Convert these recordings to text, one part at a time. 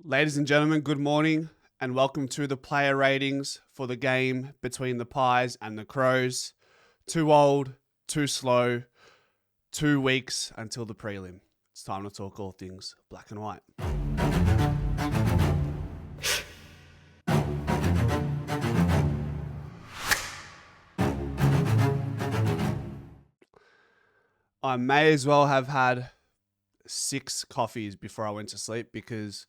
Ladies and gentlemen, good morning and welcome to the player ratings for the game between the Pies and the Crows. Too old, too slow, 2 weeks until the prelim. It's time to talk all things black and white. I may as well have had 6 coffees before I went to sleep because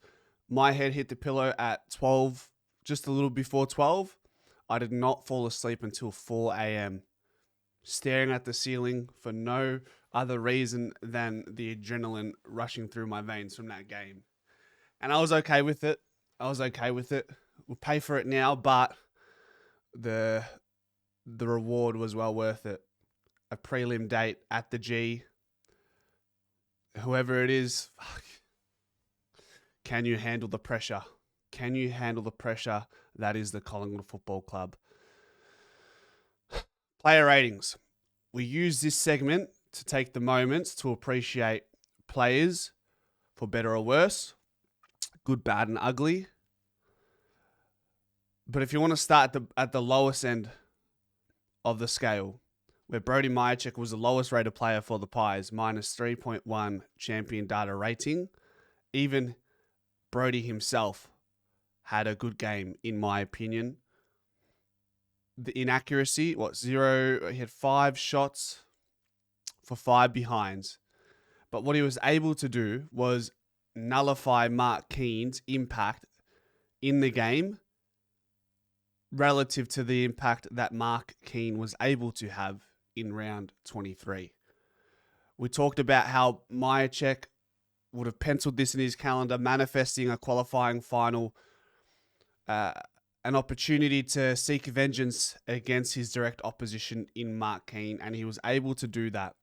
my head hit the pillow at 12, just a little before 12. I did not fall asleep until 4 a.m. staring at the ceiling for no other reason than the adrenaline rushing through my veins from that game. And I was okay with it. We'll pay for it now, but the reward was well worth it. A prelim date at the G. Whoever it is, can you handle the pressure? Can you handle the pressure that is the Collingwood Football Club? Player ratings. We use this segment to take the moments to appreciate players for better or worse, good, bad, and ugly. But if you want to start at the lowest end of the scale, where Brody Mihocek was the lowest rated player for the Pies, minus 3.1 champion data rating, even Brody himself had a good game, in my opinion. The inaccuracy, zero? He had 5 shots for 5 behinds. But what he was able to do was nullify Mark Keane's impact in the game relative to the impact that Mark Keane was able to have in round 23. We talked about how Mihocek would have penciled this in his calendar, manifesting a qualifying final, an opportunity to seek vengeance against his direct opposition in Mark Keane, and he was able to do that.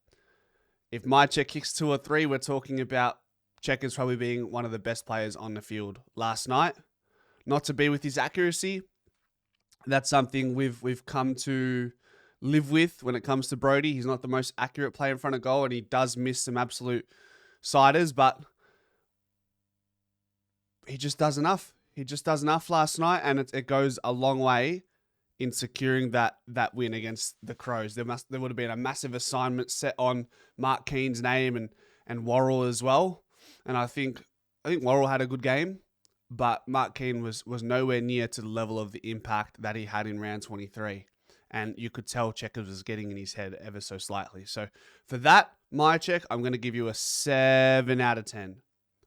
If Mihocek kicks 2 or 3, we're talking about Checkers probably being one of the best players on the field last night. Not to be with his accuracy, that's something we've come to live with when it comes to Brody. He's not the most accurate player in front of goal, and he does miss some absolute siders, but he just does enough. He just does enough last night, and it goes a long way in securing that win against the Crows. There would have been a massive assignment set on Mark Keane's name and Worrell as well. And I think Worrell had a good game, but Mark Keane was nowhere near to the level of the impact that he had in round 23. And you could tell Checkers was getting in his head ever so slightly. So for that, Mihocek, I'm going to give you a 7 out of 10.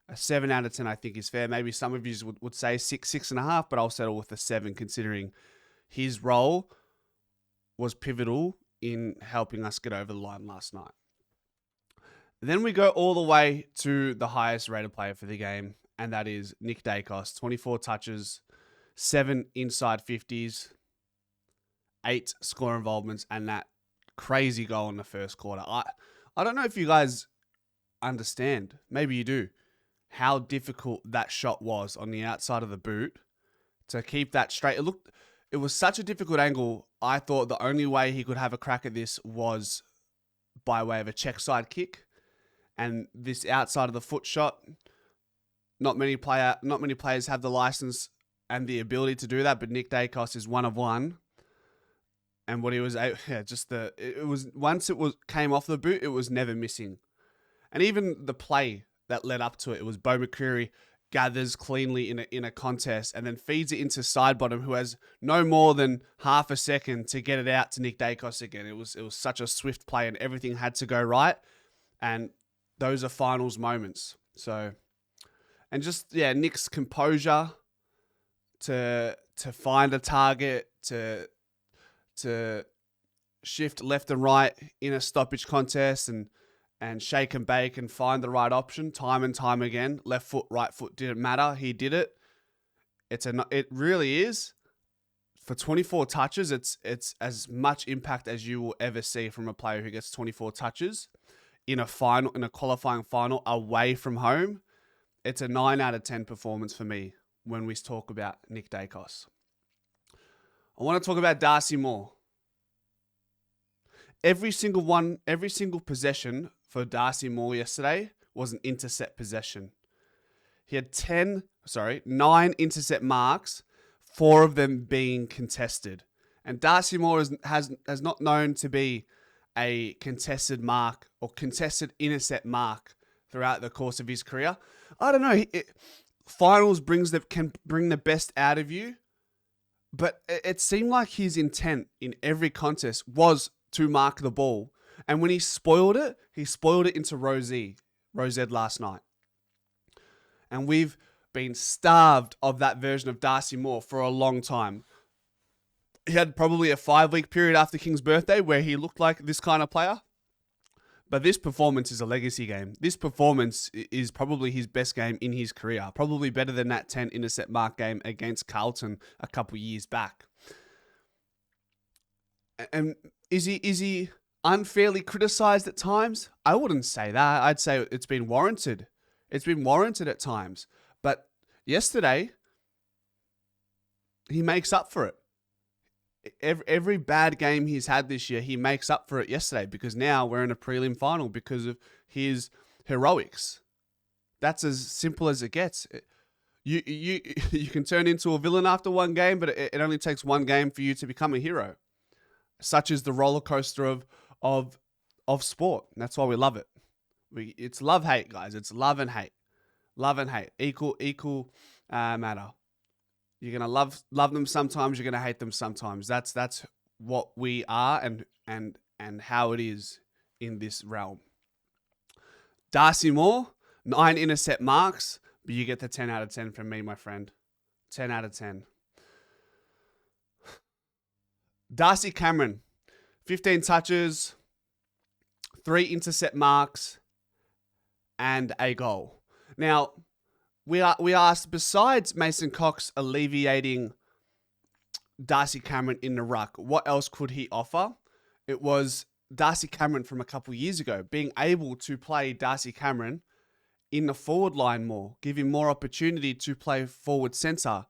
A 7 out of 10, I think, is fair. Maybe some of you would say 6, 6.5, but I'll settle with a 7, considering his role was pivotal in helping us get over the line last night. Then we go all the way to the highest rated player for the game, and that is Nick Daicos. 24 touches, 7 inside 50s, 8 score involvements, and that crazy goal in the first quarter. I don't know if you guys understand, maybe you do, how difficult that shot was on the outside of the boot to keep that straight. It was such a difficult angle. I thought the only way he could have a crack at this was by way of a check side kick, and this outside of the foot shot. Not many players have the license and the ability to do that, but Nick Daicos is one of one. And what he was, once it came off the boot, it was never missing. And even the play that led up to it was Bo McCreary gathers cleanly in a contest and then feeds it into Sidebottom, who has no more than half a second to get it out to Nick Daicos again. It was such a swift play, and everything had to go right. And those are finals moments. So, and just Nick's composure to find a target, to shift left and right in a stoppage contest and shake and bake and find the right option time and time again. Left foot, right foot, didn't matter. He did it. It really is. For 24 touches, it's as much impact as you will ever see from a player who gets 24 touches in a qualifying final away from home. It's a 9 out of 10 performance for me when we talk about Nick Daicos. I want to talk about Darcy Moore. Every single possession for Darcy Moore yesterday was an intercept possession. He had 9 intercept marks, 4 of them being contested. And Darcy Moore has not known to be a contested mark or contested intercept mark throughout the course of his career. I don't know. Finals can bring the best out of you, but it seemed like his intent in every contest was to mark the ball. And when he spoiled it into Rosette last night. And we've been starved of that version of Darcy Moore for a long time. He had probably a 5-week period after King's birthday where he looked like this kind of player. But this performance is a legacy game. This performance is probably his best game in his career. Probably better than that 10 intercept mark game against Carlton a couple years back. And is he unfairly criticised at times? I wouldn't say that. I'd say it's been warranted. It's been warranted at times. But yesterday, he makes up for it. Every bad game he's had this year, he makes up for it yesterday because now we're in a prelim final because of his heroics. That's as simple as it gets. You can turn into a villain after one game, but it only takes one game for you to become a hero. Such is the roller coaster of sport. And that's why we love it. It's love-hate, guys. It's love and hate. Love and hate. Equal matter. You're going to love them sometimes. You're going to hate them sometimes. That's what we are and how it is in this realm. Darcy Moore, 9 intercept marks, but you get the 10 out of 10 from me, my friend. 10 out of 10. Darcy Cameron, 15 touches, 3 intercept marks, and a goal. Now, we asked, besides Mason Cox alleviating Darcy Cameron in the ruck, what else could he offer? It was Darcy Cameron from a couple years ago, being able to play Darcy Cameron in the forward line more, give him more opportunity to play forward centre,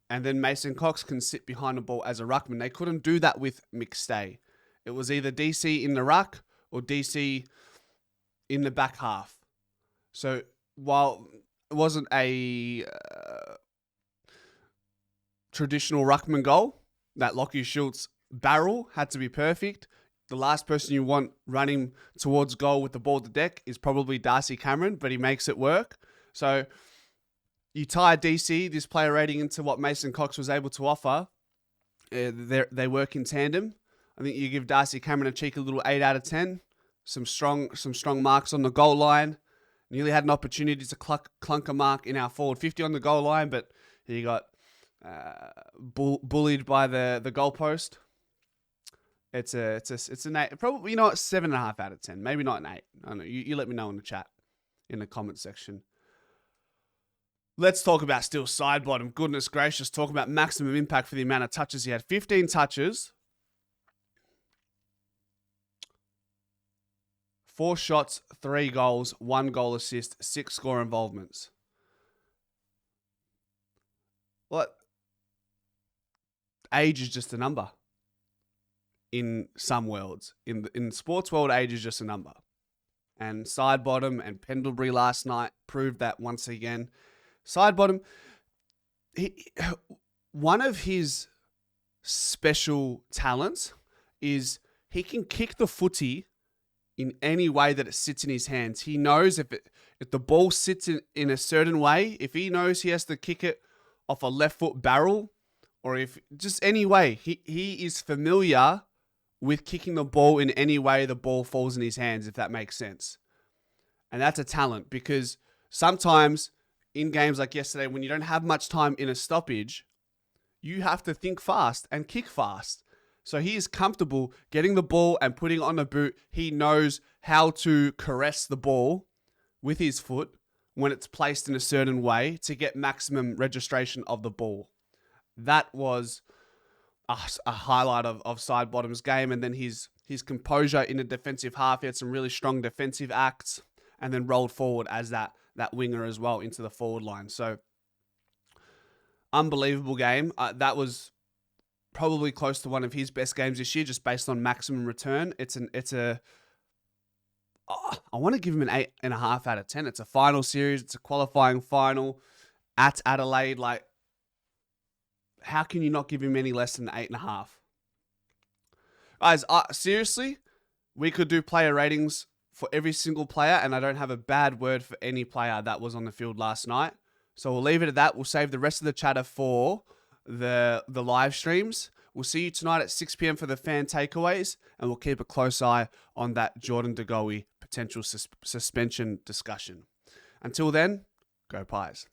and then Mason Cox can sit behind the ball as a ruckman. They couldn't do that with McStay. It was either DC in the ruck or DC in the back half. So while it wasn't a traditional ruckman goal, that Lockie Schultz barrel had to be perfect. The last person you want running towards goal with the ball at the deck is probably Darcy Cameron, but he makes it work. So you tie DC, this player rating, into what Mason Cox was able to offer. They work in tandem. I think you give Darcy Cameron a cheeky little 8 out of 10. Some strong marks on the goal line. Nearly had an opportunity to clunk a mark in our forward 50 on the goal line, but he got bullied by the goalpost. It's an 8, probably, 7.5 out of 10. Maybe not an 8. I don't know. You let me know in the chat, in the comment section. Let's talk about still Sidebottom. Goodness gracious, talk about maximum impact for the amount of touches he had. 15 touches. 4 shots, 3 goals, 1 goal assist, 6 score involvements. What? Age is just a number. In some worlds. In the sports world, age is just a number. And Sidebottom and Pendlebury last night proved that once again. Sidebottom, one of his special talents is he can kick the footy in any way that it sits in his hands. He knows if the ball sits in a certain way, if he knows he has to kick it off a left foot barrel, or if just any way, he is familiar with kicking the ball in any way the ball falls in his hands, if that makes sense. And that's a talent, because sometimes in games like yesterday, when you don't have much time in a stoppage, you have to think fast and kick fast. So he is comfortable getting the ball and putting it on the boot. He knows how to caress the ball with his foot when it's placed in a certain way to get maximum registration of the ball. That was a highlight of Sidebottom's game. And then his composure in the defensive half. He had some really strong defensive acts and then rolled forward as that winger as well into the forward line. So unbelievable game. That was probably close to one of his best games this year, just based on maximum return. It's a I want to give him an 8.5 out of 10. It's a final series. It's a qualifying final at Adelaide. Like, how can you not give him any less than 8.5? Guys, seriously, we could do player ratings for every single player, and I don't have a bad word for any player that was on the field last night. So we'll leave it at that. We'll save the rest of the chatter for the live streams. We'll see you tonight at 6 p.m. for the fan takeaways, and we'll keep a close eye on that Jordan De Goey potential suspension discussion. Until then, go Pies.